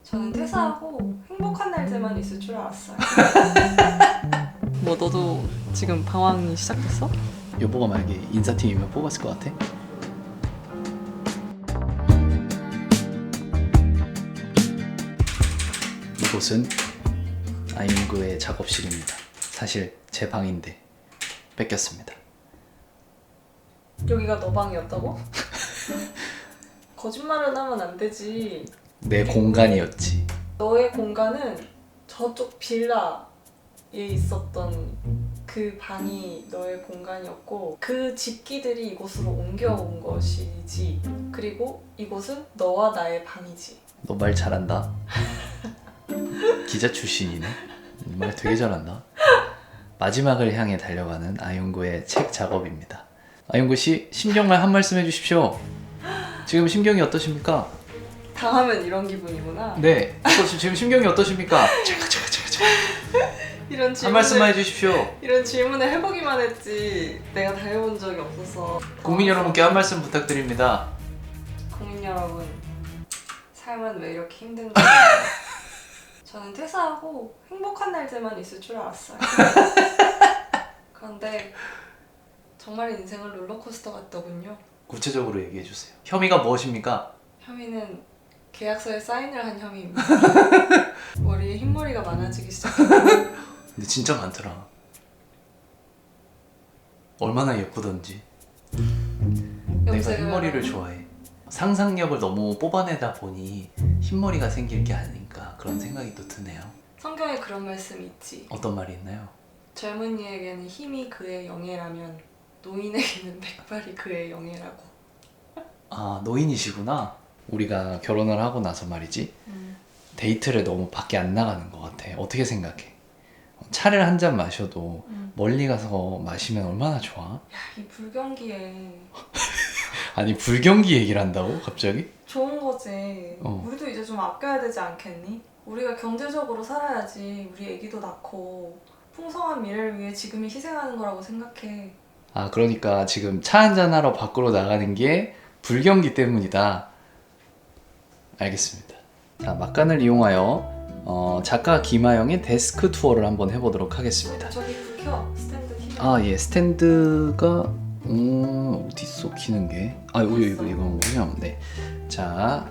저는 퇴사하고 행복한 날들만 있을 줄 알았어요. 뭐 너도 지금 방황이 시작됐어? 여보가 만약에 인사팀이면 뽑았을 것 같아? 이곳은 아이문구의 작업실입니다. 사실 제 방인데 뺏겼습니다. 여기가 너 방이었다고? 거짓말은 하면 안 되지. 내 공간이었지. 너의 공간은 저쪽 빌라에 있었던 그 방이 너의 공간이었고 그 집기들이 이곳으로 옮겨온 것이지. 그리고 이곳은 너와 나의 방이지. 너 말 잘한다. 기자 출신이네. 말 되게 잘한다. 마지막을 향해 달려가는 아이문구의 책 작업입니다. 아이문구 씨, 심경말 한 말씀 해주십시오. 지금 심경이 어떠십니까? 당하면 이런 기분이구나. 네, 지금 심경이 어떠십니까? 이런 한 말씀만 해주십시오. 이런 질문을 해보기만 했지 내가 당해본 적이 없어서. 국민 여러분께 한 말씀 부탁드립니다. 국민 여러분, 삶은 왜 이렇게 힘든가요? 저는 퇴사하고 행복한 날들만 있을 줄 알았어요. 그런데 정말 인생은 롤러코스터 같더군요. 구체적으로 얘기해 주세요. 혐의가 무엇입니까? 혐의는 계약서에 사인을 한 혐의입니다. 머리에 흰머리가 많아지기 시작했고 근데 진짜 많더라. 얼마나 예쁘던지. 내가 흰머리를 좋아해. 상상력을 너무 뽑아내다 보니 흰머리가 생길 게 아닌가 그런 생각이 또 드네요. 성경에 그런 말씀이 있지. 어떤 말이 있나요? 젊은이에게는 힘이 그의 영예라면 노인에게는 백발이 그의 영예라고. 아, 노인이시구나. 우리가 결혼을 하고 나서 말이지 데이트를 너무 밖에 안 나가는 것 같아. 어떻게 생각해? 차를 한 잔 마셔도 멀리 가서 마시면 얼마나 좋아? 야, 이 불경기에 아니 불경기 얘기를 한다고? 갑자기? 좋은 거지. 우리도 이제 좀 아껴야 되지 않겠니? 우리가 경제적으로 살아야지 우리 애기도 낳고 풍성한 미래를 위해 지금이 희생하는 거라고 생각해. 아, 그러니까 지금 차 한잔 하러 밖으로 나가는 게 불경기 때문이다. 알겠습니다. 자, 막간을 이용하여 작가 김하영의 데스크 투어를 한번 해보도록 하겠습니다. 저기 불 켜. 스탠드 켜. 아, 예, 스탠드가 어디 있어? 키는 게? 아, 이거 뭐냐? 네. 자,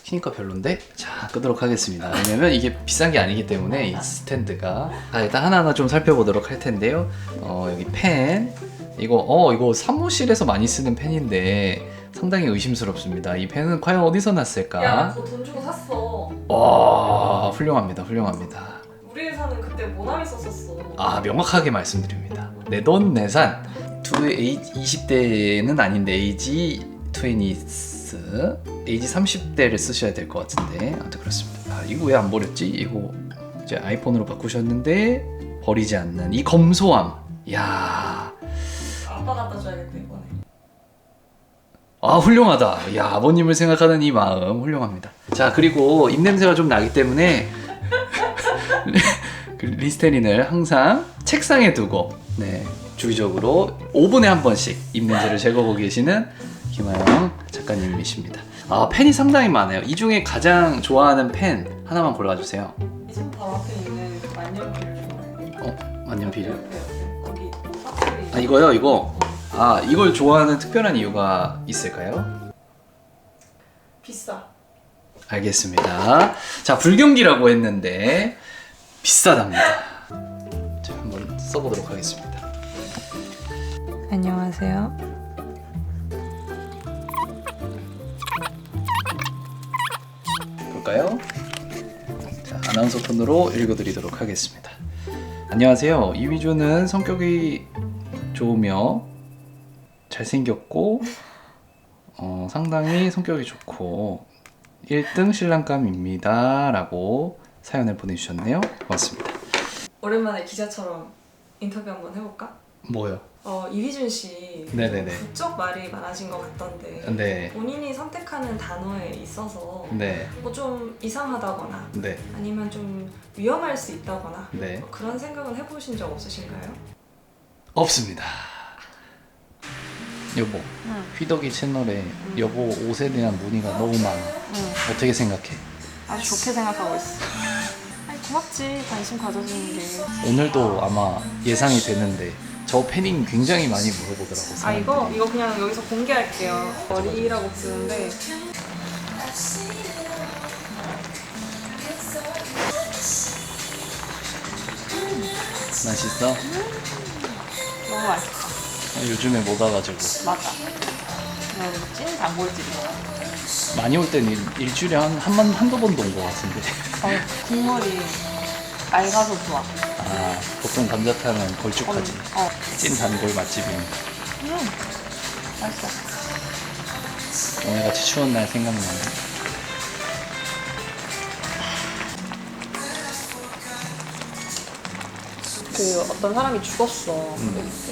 키니까 별론데? 자, 끄도록 하겠습니다. 왜냐면 이게 비싼 게 아니기 때문에 이 스탠드가. 일단 하나하나 좀 살펴보도록 할 텐데요. 여기 펜. 이거 사무실에서 많이 쓰는 펜인데 상당히 의심스럽습니다. 이 펜은 과연 어디서 났을까? 야, 그거 돈 주고 샀어. 와, 훌륭합니다. 우리 회사는 그때 모나미 썼었어. 아, 명확하게 말씀드립니다. 내 돈 내산. 20대는 아닌데 에이지 30대를 쓰셔야 될 것 같은데 아무튼 그렇습니다. 이거 왜 안 버렸지? 이거 이제 아이폰으로 바꾸셨는데 버리지 않는 이 검소함. 야, 아빠 갖다 줘야겠다 이번에. 훌륭하다. 야, 아버님을 생각하는 이 마음 훌륭합니다. 자, 그리고 입냄새가 좀 나기 때문에 그 리스테린을 항상 책상에 두고 주기적으로 5분에 한 번씩 입냄새를 제거하고 계시는 김하영 작가님이십니다. 펜이 상당히 많아요. 이 중에 가장 좋아하는 펜 하나만 골라주세요. 지금 바로 앞에 있는 그 만년필을 좋아해. 만년필이요? 거기 사투리. 이거요? 이걸 좋아하는 특별한 이유가 있을까요? 비싸. 알겠습니다. 자, 불경기라고 했는데 비싸답니다. 자, 한번 써보도록 하겠습니다. 안녕하세요. 볼까요? 자, 아나운서 톤으로 읽어드리도록 하겠습니다. 안녕하세요. 이휘조는 성격이 좋으며 잘생겼고 상당히 성격이 좋고 1등 신랑감입니다 라고 사연을 보내주셨네요. 고맙습니다. 오랜만에 기자처럼 인터뷰 한번 해볼까? 뭐요? 이휘준 씨 네네네. 부쩍 말이 많아진 것 같던데 네. 본인이 선택하는 단어에 있어서 네. 뭐 좀 이상하다거나 네. 아니면 좀 위험할 수 있다거나 네. 뭐 그런 생각은 해보신 적 없으신가요? 없습니다. 여보, 응. 휘덕이 채널에 여보 옷에 대한 문의가 너무 많아. 응. 어떻게 생각해? 아주 좋게 생각하고 있어. 아니, 고맙지. 관심 가져주는 게. 오늘도 아마 예상이 되는데 저 패딩 굉장히 많이 물어보더라고. 아, 사람들이. 이거 그냥 여기서 공개할게요. 머리라고 쓰는데. 맛있어? 너무 맛있어. 요즘에 못 와가지고 맞아. 찐 단골집이야. 많이 올 때는 일주일에 한두 번도 온 것 같은데. 국물이 맑아서 좋아. 아, 보통 감자탕은 걸쭉하지. 찐 단골 맛집이니까. 맛있어. 오늘같이 추운 날 생각나네. 그 어떤 사람이 죽었어.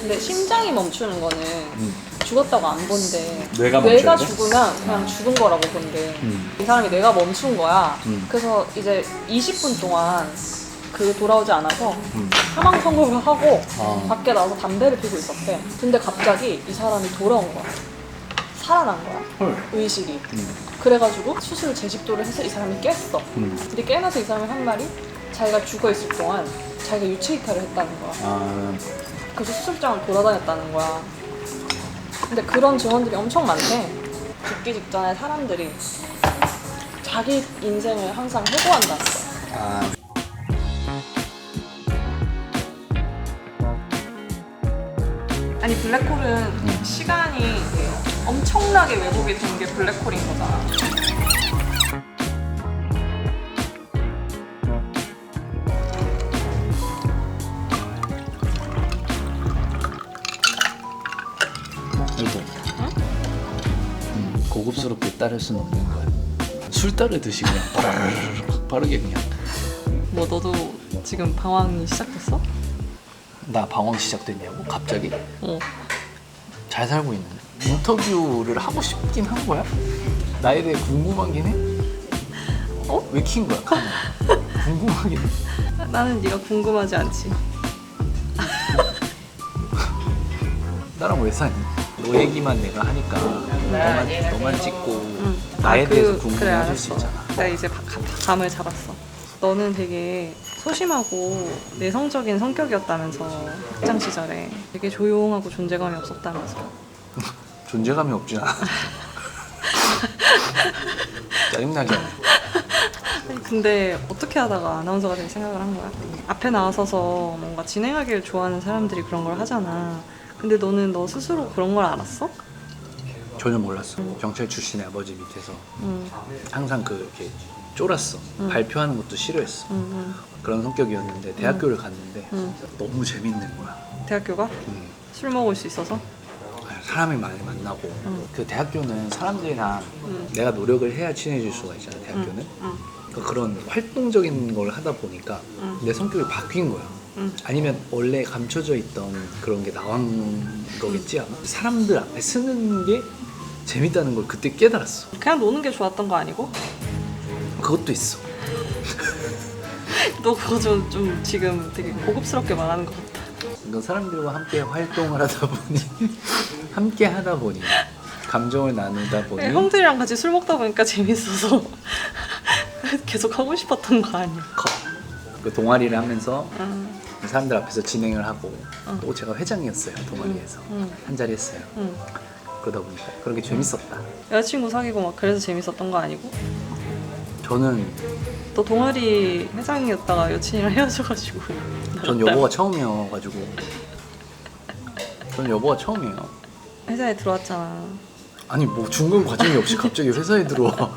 근데 심장이 멈추는 거는 죽었다고 안 본대. 뇌가 멈춰야 돼? 죽으면 그냥 죽은 거라고 본대. 음. 이 사람이 뇌가 멈춘 거야. 음. 그래서 이제 20분 동안 그 돌아오지 않아서 음. 사망 선고를 하고 아. 밖에 나와서 담배를 피고 있었대. 근데 갑자기 이 사람이 돌아온 거야. 살아난 거야. 헐. 의식이. 그래가지고 수술 제식도를 해서 이 사람이 깼어. 근데 깨나서 이 사람이 한 말이 자기가 죽어 있을 동안 자기가 유체 이탈을 했다는 거야. 아, 그래서 수술장을 돌아다녔다는 거야. 근데 그런 증언들이 엄청 많대. 죽기 직전에 사람들이 자기 인생을 항상 해고한다는 거야. 아. 아니 블랙홀은 시간이 엄청나게 왜곡이 된 게 블랙홀인 거잖아. 여보. 고급스럽게 따를 수는 없는 거야. 술 따르듯이 그냥 빠르게 그냥. 뭐 너도 지금 방황이 시작됐어? 나 방황 시작됐냐고? 갑자기? 어. 잘 살고 있는데. 인터뷰를 하고 싶긴 한 거야? 나에 대해 궁금하긴 해? 어? 왜 킨 거야 카메라? 궁금하긴 해. 나는 네가 궁금하지 않지. 나랑 왜 사니? 너 얘기만 내가 하니까 너만 찍고 나에 아, 대해서 그래, 궁금해하실 수 알았어. 있잖아. 내가 이제 감을 잡았어. 너는 되게 소심하고 내성적인 성격이었다면서 학창 시절에 되게 조용하고 존재감이 없었다면서. 존재감이 없진 않아. 짜증나게 하네. 아니, 근데 어떻게 하다가 아나운서가 될 생각을 한 거야? 앞에 나서서 뭔가 진행하기를 좋아하는 사람들이 그런 걸 하잖아. 근데 너는 너 스스로 그런 걸 알았어? 전혀 몰랐어. 경찰 출신의 아버지 밑에서 응, 항상 이렇게 쫄았어. 발표하는 것도 싫어했어. 응, 그런 성격이었는데 대학교를 갔는데 응. 너무 재밌는 거야. 대학교가? 술 먹을 수 있어서? 사람을 많이 만나고 그 대학교는 사람들이랑 내가 노력을 해야 친해질 수가 있잖아. 대학교는 그러니까 그런 활동적인 걸 하다 보니까 내 성격이 바뀐 거야. 아니면 원래 감춰져 있던 그런 게 나온 거겠지 아마. 사람들 앞에 쓰는 게 재밌다는 걸 그때 깨달았어. 그냥 노는 게 좋았던 거 아니고? 그것도 있어. 너 그거 좀 지금 되게 고급스럽게 말하는 것 같아. 그러니까 사람들과 함께 활동을 하다 보니 함께 하다 보니 감정을 나누다 보니 형들이랑 같이 술 먹다 보니까 재밌어서 계속 하고 싶었던 거 아니야? 그 동아리를 하면서 사람들 앞에서 진행을 하고 또 제가 회장이었어요. 동아리에서 한 자리 했어요. 그러다 보니까 그런 게 재밌었다. 여자친구 사귀고 막 그래서 재밌었던 거 아니고? 저는 너 동아리 회장이었다가 여친이랑 헤어져가지고. 전 여보가 처음이어가지고 전 여보가 처음이에요. 회사에 들어왔잖아. 아니 뭐 중간 과정이 없이 갑자기 회사에 들어와.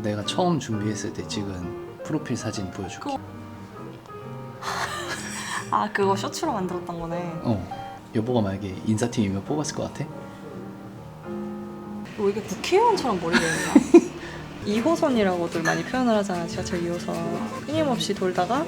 내가 처음 준비했을 때 찍은 프로필 사진 보여줄게. 아 그거 쇼츠로 만들었던 거네. 여보가 만약에 인사팀이면 뽑았을 것 같아? 너 이게 국회의원처럼 머리가 있냐? 2호선이라고들 많이 표현을 하잖아. 지하철 2호선. 끊임없이 돌다가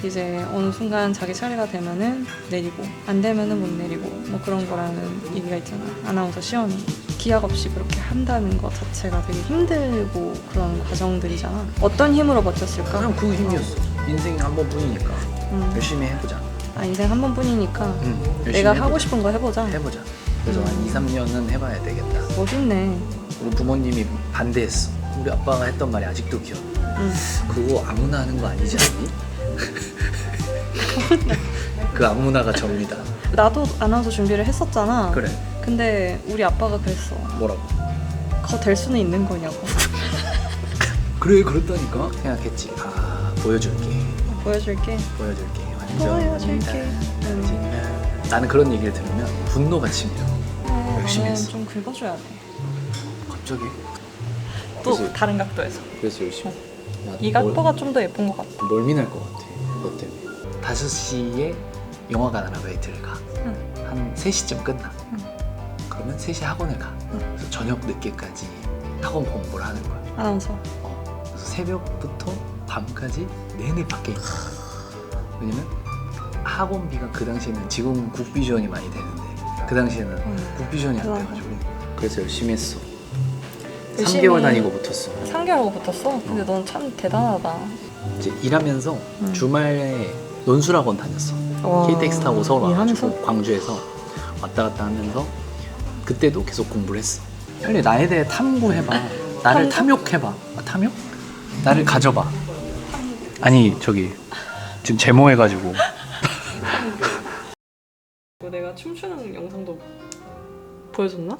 이제 어느 순간 자기 차례가 되면은 내리고 안 되면은 못 내리고 뭐 그런 거라는 얘기가 있잖아. 아나운서 시험이 기약 없이 그렇게 한다는 것 자체가 되게 힘들고 그런 과정들이잖아. 어떤 힘으로 버텼을까? 그냥 그 힘이었어. 인생이 한 번뿐이니까 열심히 해보자. 아 인생 한 번뿐이니까 열심히 내가 해보자. 하고 싶은 거 해보자. 해보자. 그래서 한 2, 3년은 해봐야 되겠다. 멋있네. 우리 부모님이 반대했어. 우리 아빠가 했던 말이 아직도 기억나. 응. 그거 아무나 하는 거 아니지 않니? 그 아무나가 접니다. 나도 아나운서 준비를 했었잖아. 그래. 근데 우리 아빠가 그랬어. 뭐라고? 그거 될 수는 있는 거냐고. 그래 그렇다니까. 생각했지. 아 보여줄게. 보여줄게. 보여줄게. 완전. 보여줄게. 나는 그런 얘기를 들으면 분노가 치밀어. 열심히 나는 했어. 좀 긁어줘야 돼. 갑자기? 또 그래서- 다른 각도에서. 그래서 열심히. 야, 이 각도가 좀 더 예쁜 것 같아. 멀미날 것 같아. 너 때문에. 5시에 영화관 아르바이트를 가. 응. 한 3시쯤 끝나. 응. 그러면 3시에 학원을 가. 응. 그래서 저녁 늦게까지 학원 공부를 하는 거야. 아나운서. 그래서 새벽부터 밤까지 내내 밖에 있는 거야. 왜냐면 학원비가 그 당시에는 지금 국비 지원이 많이 되는데 그 당시에는 국비 지원이 안 대단하다. 돼가지고 그래서 열심히 했어. 열심히- 3개월 다니고 붙었어. 3개월하고 붙었어? 근데 넌 참 대단하다. 이제 일하면서 응. 주말에 논술학원 다녔어. 와, KTX 타고 서울 와가지고 일하면서? 광주에서 왔다 갔다 하면서 그때도 계속 공부를 했어. 빨리 나에 대해 탐구해봐. 나를 탐욕해봐. 아, 탐욕? 나를 가져봐. 아니 저기 지금 제모해가지고 내가 춤추는 영상도 보여줬나?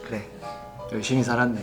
그래 열심히 살았네.